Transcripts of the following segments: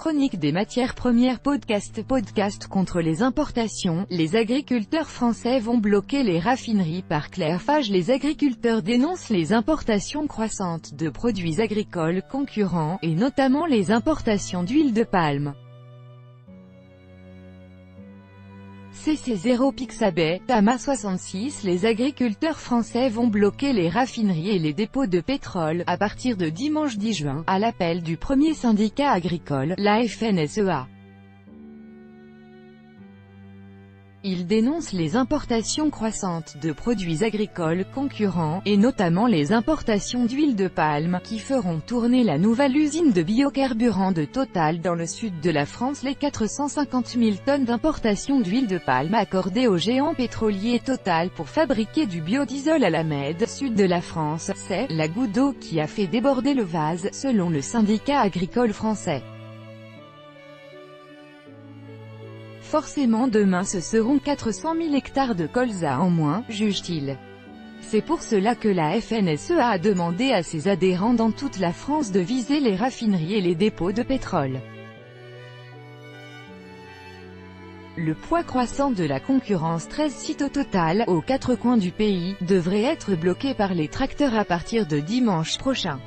Chronique des matières premières podcast contre les importations, les agriculteurs français vont bloquer les raffineries par Claire Fage. Les agriculteurs dénoncent les importations croissantes de produits agricoles concurrents, et notamment les importations d'huile de palme. CC0 Pixabay, Tama 66. Les agriculteurs français vont bloquer les raffineries et les dépôts de pétrole, à partir de dimanche 10 juin, à l'appel du premier syndicat agricole, la FNSEA. Ils dénoncent les importations croissantes de produits agricoles concurrents, et notamment les importations d'huile de palme, qui feront tourner la nouvelle usine de biocarburants de Total dans le sud de la France. Les 450 000 tonnes d'importation d'huile de palme accordées au géant pétrolier Total pour fabriquer du biodiesel à la Med, sud de la France, c'est la goutte d'eau qui a fait déborder le vase, selon le syndicat agricole français. Forcément demain ce seront 400 000 hectares de colza en moins, juge-t-il. C'est pour cela que la FNSEA a demandé à ses adhérents dans toute la France de viser les raffineries et les dépôts de pétrole. Le poids croissant de la concurrence 13 sites au total, aux quatre coins du pays, devrait être bloqué par les tracteurs à partir de dimanche prochain.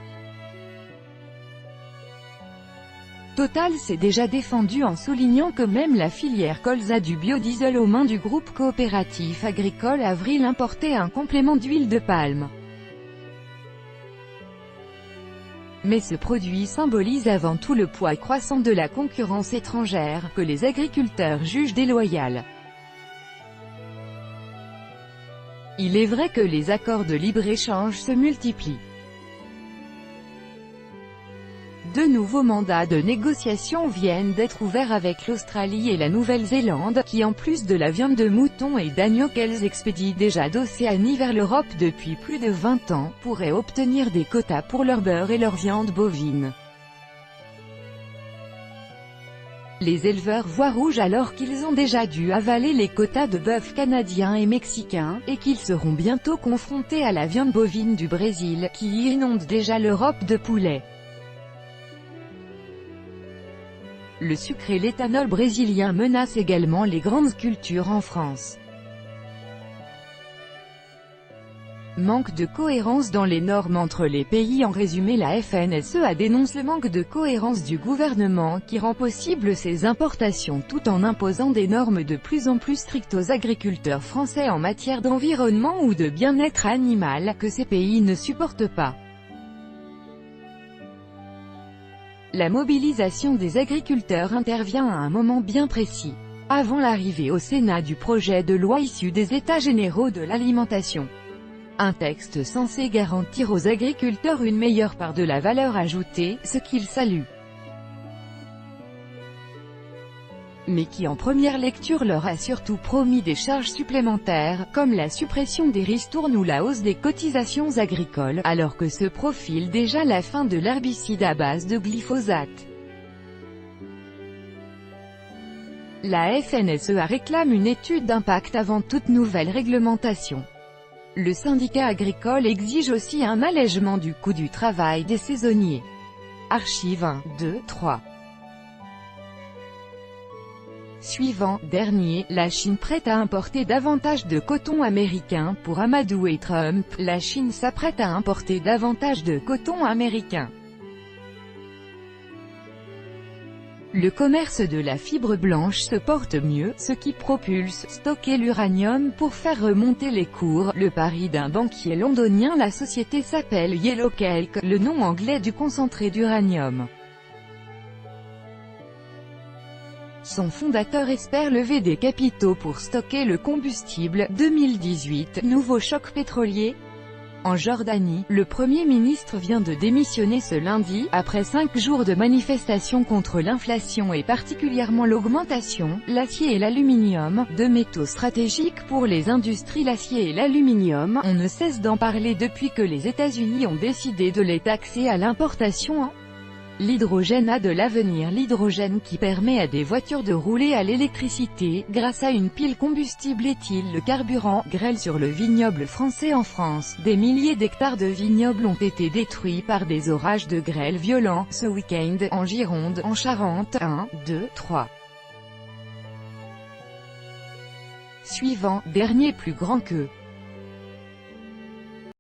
Total s'est déjà défendu en soulignant que même la filière colza du biodiesel aux mains du groupe coopératif agricole Avril importait un complément d'huile de palme. Mais ce produit symbolise avant tout le poids croissant de la concurrence étrangère, que les agriculteurs jugent déloyale. Il est vrai que les accords de libre-échange se multiplient. De nouveaux mandats de négociation viennent d'être ouverts avec l'Australie et la Nouvelle-Zélande, qui en plus de la viande de mouton et d'agneau qu'elles expédient déjà d'Océanie vers l'Europe depuis plus de 20 ans, pourraient obtenir des quotas pour leur beurre et leur viande bovine. Les éleveurs voient rouge alors qu'ils ont déjà dû avaler les quotas de bœuf canadiens et mexicains, et qu'ils seront bientôt confrontés à la viande bovine du Brésil, qui inonde déjà l'Europe de poulet. Le sucre et l'éthanol brésilien menacent également les grandes cultures en France. Manque de cohérence dans les normes entre les pays. En résumé, la FNSEA dénonce le manque de cohérence du gouvernement qui rend possible ces importations tout en imposant des normes de plus en plus strictes aux agriculteurs français en matière d'environnement ou de bien-être animal, que ces pays ne supportent pas. La mobilisation des agriculteurs intervient à un moment bien précis, avant l'arrivée au Sénat du projet de loi issu des États généraux de l'alimentation. Un texte censé garantir aux agriculteurs une meilleure part de la valeur ajoutée, ce qu'ils saluent. Mais qui en première lecture leur a surtout promis des charges supplémentaires, comme la suppression des ristournes ou la hausse des cotisations agricoles, alors que se profile déjà la fin de l'herbicide à base de glyphosate. La FNSEA réclame une étude d'impact avant toute nouvelle réglementation. Le syndicat agricole exige aussi un allègement du coût du travail des saisonniers. Archive 1, 2, 3. Suivant, dernier, la Chine prête à importer davantage de coton américain. Pour amadouer Trump, la Chine s'apprête à importer davantage de coton américain. Le commerce de la fibre blanche se porte mieux, ce qui propulse stocker l'uranium pour faire remonter les cours. Le pari d'un banquier londonien. La société s'appelle Yellowcake, le nom anglais du concentré d'uranium. Son fondateur espère lever des capitaux pour stocker le combustible. 2018, nouveau choc pétrolier. En Jordanie, le Premier ministre vient de démissionner ce lundi, après 5 jours de manifestations contre l'inflation et particulièrement l'augmentation. L'acier et l'aluminium, deux métaux stratégiques pour les industries. L'acier et l'aluminium, on ne cesse d'en parler depuis que les États-Unis ont décidé de les taxer à l'importation en L'hydrogène a de l'avenir. L'hydrogène qui permet à des voitures de rouler à l'électricité, grâce à une pile combustible éthyle. Le carburant grêle sur le vignoble français. En France, des milliers d'hectares de vignobles ont été détruits par des orages de grêle violents, ce week-end, en Gironde, en Charente. 1, 2, 3. Suivant, dernier plus grand que